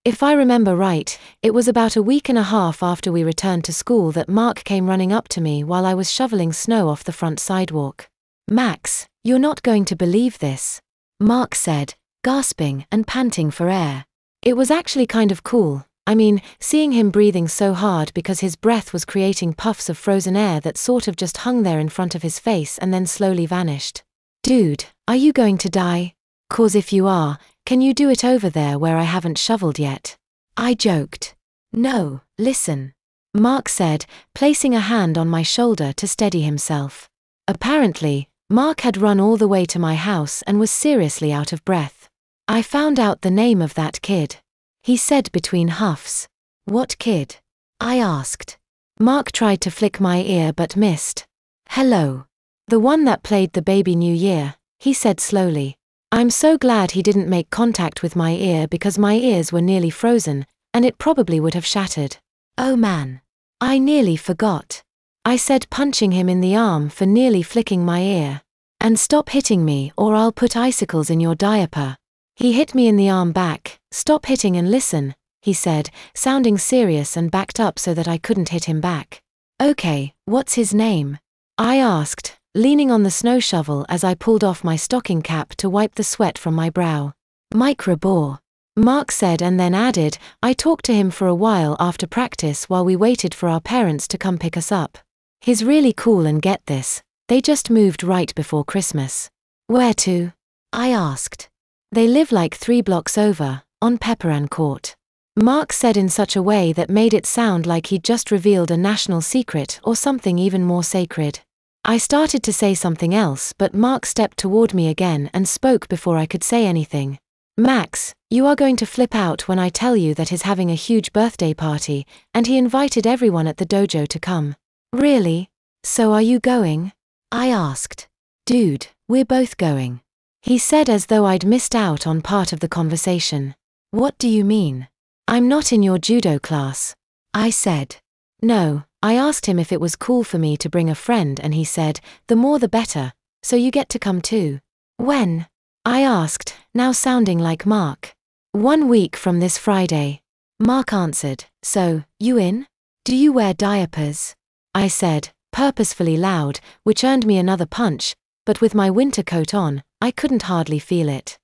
If I remember right, it was about a week and a half after we returned to school that Mark came running up to me while I was shoveling snow off the front sidewalk. "Max, you're not going to believe this," Mark said, gasping and panting for air. It was actually kind of cool. I mean, seeing him breathing so hard because his breath was creating puffs of frozen air that sort of just hung there in front of his face and then slowly vanished. "Dude, are you going to die? 'Cause if you are, can you do it over there where I haven't shoveled yet?" I joked. "No, listen," Mark said, placing a hand on my shoulder to steady himself. Apparently, Mark had run all the way to my house and was seriously out of breath. "I found out the name of that kid," he said between huffs. "What kid?" I asked. Mark tried to flick my ear but missed. "Hello. The one that played the Baby New Year," he said slowly. I'm so glad he didn't make contact with my ear because my ears were nearly frozen, and it probably would have shattered. "Oh man. I nearly forgot," I said, punching him in the arm for nearly flicking my ear. "And stop hitting me or I'll put icicles in your diaper." He hit me in the arm back. "Stop hitting and listen," he said, sounding serious, and backed up so that I couldn't hit him back. "Okay, what's his name?" I asked, leaning on the snow shovel as I pulled off my stocking cap to wipe the sweat from my brow. "Mike Rabor," Mark said, and then added, "I talked to him for a while after practice while we waited for our parents to come pick us up. He's really cool, and get this, they just moved right before Christmas." "Where to?" I asked. "They live like 3 blocks over, on Pepperan Court," Mark said in such a way that made it sound like he'd just revealed a national secret or something even more sacred. I started to say something else, but Mark stepped toward me again and spoke before I could say anything. "Max, you are going to flip out when I tell you that he's having a huge birthday party, and he invited everyone at the dojo to come." "Really? So are you going?" I asked. "Dude, we're both going," he said, as though I'd missed out on part of the conversation. "What do you mean?" "I'm not in your judo class," I said. "No, I asked him if it was cool for me to bring a friend, and he said, the more the better, so you get to come too." "When?" I asked, now sounding like Mark. "1 week from this Friday," Mark answered. "So, you in? Do you wear diapers?" I said, purposefully loud, which earned me another punch, but with my winter coat on, I couldn't hardly feel it.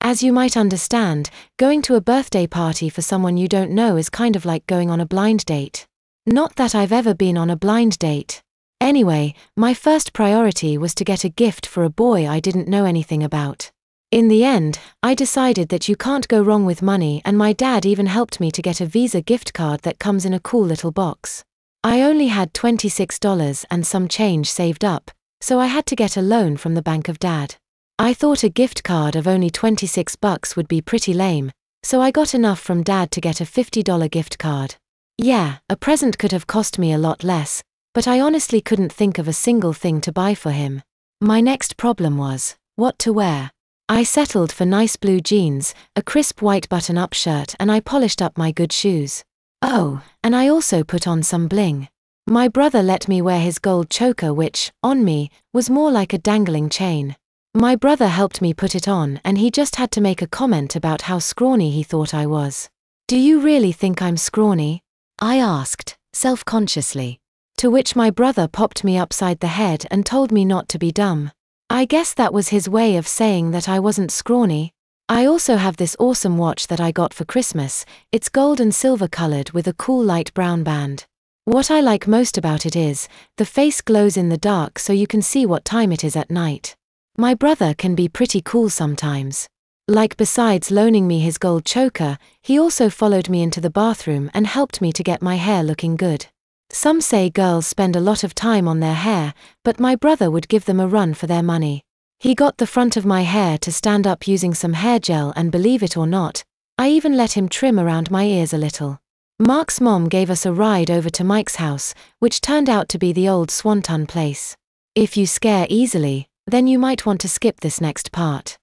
As you might understand, going to a birthday party for someone you don't know is kind of like going on a blind date. Not that I've ever been on a blind date. Anyway, my first priority was to get a gift for a boy I didn't know anything about. In the end, I decided that you can't go wrong with money, and my dad even helped me to get a Visa gift card that comes in a cool little box. I only had $26 and some change saved up, so I had to get a loan from the bank of Dad. I thought a gift card of only $26 would be pretty lame, so I got enough from Dad to get a $50 gift card. Yeah, a present could have cost me a lot less, but I honestly couldn't think of a single thing to buy for him. My next problem was what to wear. I settled for nice blue jeans, a crisp white button-up shirt, and I polished up my good shoes. Oh, and I also put on some bling. My brother let me wear his gold choker, which, on me, was more like a dangling chain. My brother helped me put it on, and he just had to make a comment about how scrawny he thought I was. "Do you really think I'm scrawny?" I asked, self-consciously. To which my brother popped me upside the head and told me not to be dumb. I guess that was his way of saying that I wasn't scrawny. I also have this awesome watch that I got for Christmas. It's gold and silver colored with a cool light brown band. What I like most about it is, the face glows in the dark so you can see what time it is at night. My brother can be pretty cool sometimes. Like, besides loaning me his gold choker, he also followed me into the bathroom and helped me to get my hair looking good. Some say girls spend a lot of time on their hair, but my brother would give them a run for their money. He got the front of my hair to stand up using some hair gel, and believe it or not, I even let him trim around my ears a little. Mark's mom gave us a ride over to Mike's house, which turned out to be the old Swanton place. If you scare easily, then you might want to skip this next part.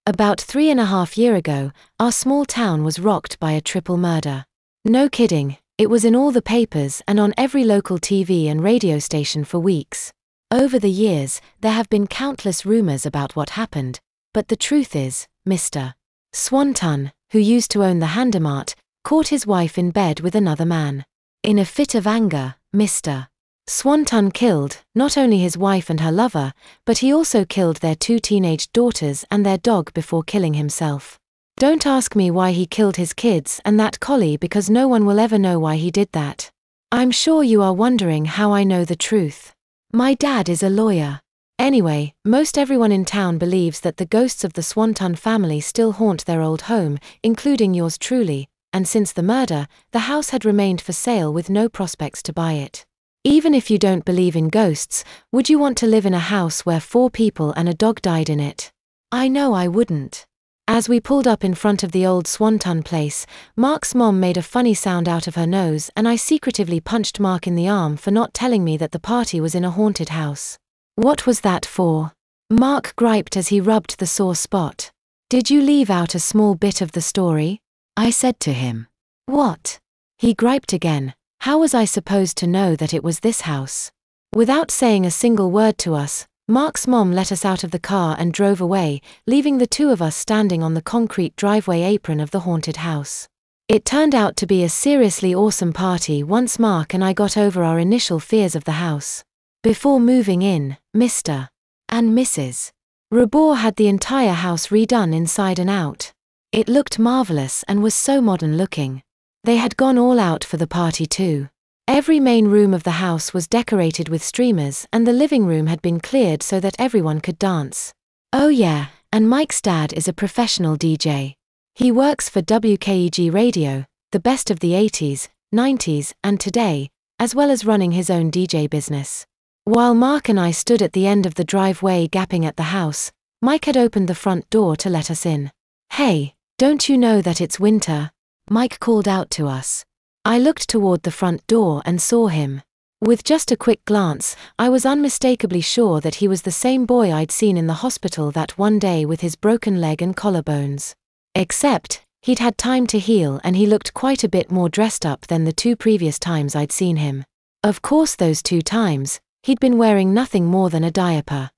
About 3.5 years ago, our small town was rocked by a triple murder. No kidding, it was in all the papers and on every local TV and radio station for weeks. Over the years, there have been countless rumors about what happened, but the truth is, Mr. Swanton who used to own the Handermart, caught his wife in bed with another man. In a fit of anger, Mr. Swanton killed not only his wife and her lover, but he also killed their 2 teenage daughters and their dog before killing himself. Don't ask me why he killed his kids and that collie, because no one will ever know why he did that. I'm sure you are wondering how I know the truth. My dad is a lawyer. Anyway, most everyone in town believes that the ghosts of the Swanton family still haunt their old home, including yours truly, and since the murder, the house had remained for sale with no prospects to buy it. Even if you don't believe in ghosts, would you want to live in a house where 4 people and a dog died in it? I know I wouldn't. As we pulled up in front of the old Swanton place, Mark's mom made a funny sound out of her nose and I secretively punched Mark in the arm for not telling me that the party was in a haunted house. What was that for? Mark griped as he rubbed the sore spot. Did you leave out a small bit of the story? I said to him. What? He griped again. How was I supposed to know that it was this house? Without saying a single word to us, Mark's mom let us out of the car and drove away, leaving the 2 of us standing on the concrete driveway apron of the haunted house. It turned out to be a seriously awesome party once Mark and I got over our initial fears of the house. Before moving in, Mr. and Mrs. Rabor had the entire house redone inside and out. It looked marvelous and was so modern looking. They had gone all out for the party too. Every main room of the house was decorated with streamers and the living room had been cleared so that everyone could dance. Oh yeah, and Mike's dad is a professional DJ. He works for WKEG Radio, the best of the 80s, 90s, and today, as well as running his own DJ business. While Mark and I stood at the end of the driveway gapping at the house, Mike had opened the front door to let us in. Hey, don't you know that it's winter? Mike called out to us. I looked toward the front door and saw him. With just a quick glance, I was unmistakably sure that he was the same boy I'd seen in the hospital that one day with his broken leg and collarbones. Except, he'd had time to heal and he looked quite a bit more dressed up than the 2 previous times I'd seen him. Of course those 2 times, he'd been wearing nothing more than a diaper.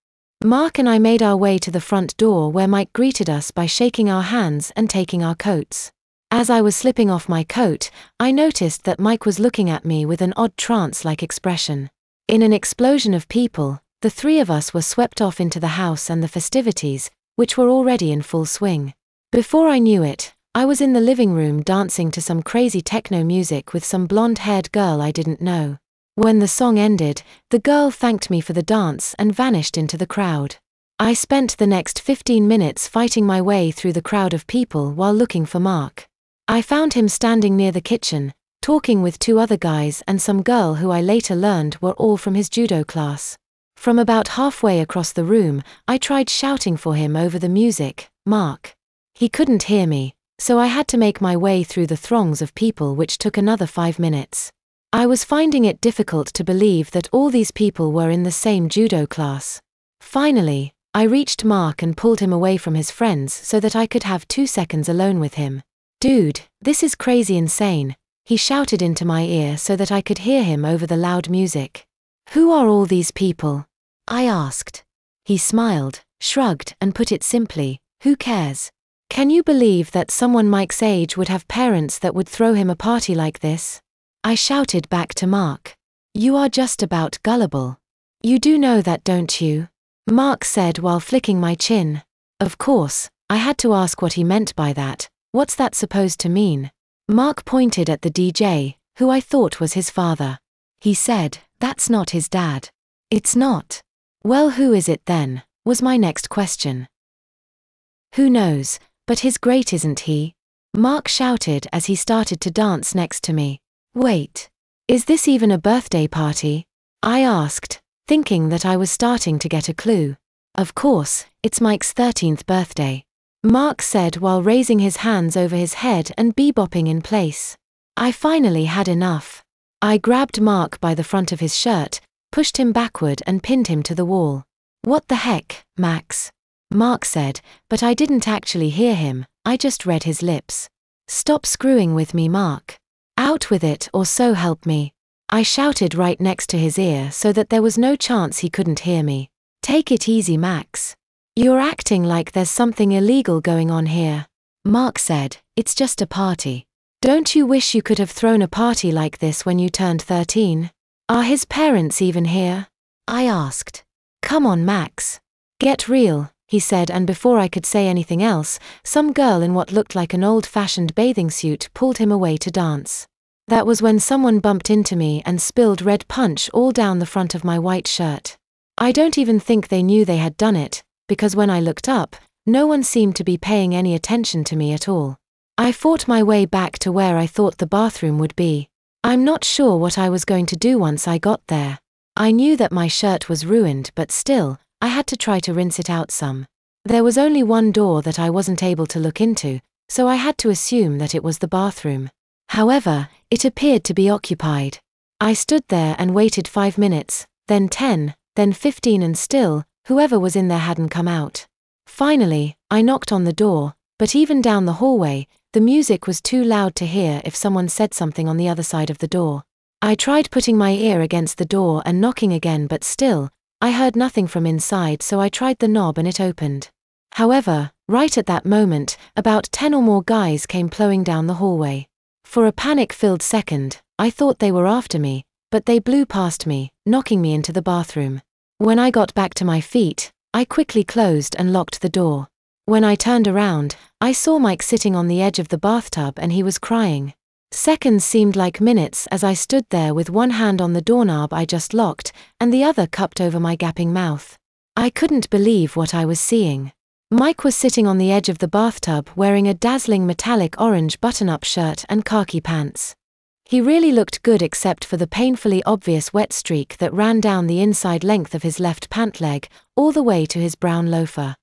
Mark and I made our way to the front door where Mike greeted us by shaking our hands and taking our coats. As I was slipping off my coat, I noticed that Mike was looking at me with an odd trance-like expression. In an explosion of people, the 3 of us were swept off into the house and the festivities, which were already in full swing. Before I knew it, I was in the living room dancing to some crazy techno music with some blonde-haired girl I didn't know. When the song ended, the girl thanked me for the dance and vanished into the crowd. I spent the next 15 minutes fighting my way through the crowd of people while looking for Mark. I found him standing near the kitchen, talking with 2 other guys and some girl who I later learned were all from his judo class. From about halfway across the room, I tried shouting for him over the music, Mark. He couldn't hear me, so I had to make my way through the throngs of people, which took another 5 minutes. I was finding it difficult to believe that all these people were in the same judo class. Finally, I reached Mark and pulled him away from his friends so that I could have 2 seconds alone with him. Dude, this is crazy insane, he shouted into my ear so that I could hear him over the loud music. Who are all these people? I asked. He smiled, shrugged and put it simply, who cares? Can you believe that someone Mike's age would have parents that would throw him a party like this? I shouted back to Mark. You are just about gullible. You do know that, don't you? Mark said while flicking my chin. Of course, I had to ask what he meant by that. What's that supposed to mean? Mark pointed at the DJ, who I thought was his father. He said, that's not his dad. It's not. Well, who is it then? Was my next question. Who knows, but he's great, isn't he? Mark shouted as he started to dance next to me. Wait. Is this even a birthday party? I asked, thinking that I was starting to get a clue. Of course, it's Mike's 13th birthday. Mark said while raising his hands over his head and bebopping in place. I finally had enough. I grabbed Mark by the front of his shirt, pushed him backward and pinned him to the wall. What the heck, Max? Mark said, but I didn't actually hear him, I just read his lips. Stop screwing with me, Mark. Out with it, or so help me. I shouted right next to his ear so that there was no chance he couldn't hear me. Take it easy, Max. You're acting like there's something illegal going on here. Mark said, It's just a party. Don't you wish you could have thrown a party like this when you turned 13? Are his parents even here? I asked. Come on, Max. Get real, he said, and before I could say anything else, some girl in what looked like an old-fashioned bathing suit pulled him away to dance. That was when someone bumped into me and spilled red punch all down the front of my white shirt. I don't even think they knew they had done it, because when I looked up, no one seemed to be paying any attention to me at all. I fought my way back to where I thought the bathroom would be. I'm not sure what I was going to do once I got there. I knew that my shirt was ruined, but still, I had to try to rinse it out some. There was only one door that I wasn't able to look into, so I had to assume that it was the bathroom. However, it appeared to be occupied. I stood there and waited 5 minutes, then 10, then 15, and still, whoever was in there hadn't come out. Finally, I knocked on the door, but even down the hallway, the music was too loud to hear if someone said something on the other side of the door. I tried putting my ear against the door and knocking again, but still, I heard nothing from inside, so I tried the knob and it opened. However, right at that moment, about 10 or more guys came plowing down the hallway. For a panic-filled second, I thought they were after me, but they blew past me, knocking me into the bathroom. When I got back to my feet, I quickly closed and locked the door. When I turned around, I saw Mike sitting on the edge of the bathtub and he was crying. Seconds seemed like minutes as I stood there with one hand on the doorknob I just locked and the other cupped over my gaping mouth. I couldn't believe what I was seeing. Mike was sitting on the edge of the bathtub wearing a dazzling metallic orange button-up shirt and khaki pants. He really looked good except for the painfully obvious wet streak that ran down the inside length of his left pant leg, all the way to his brown loafer.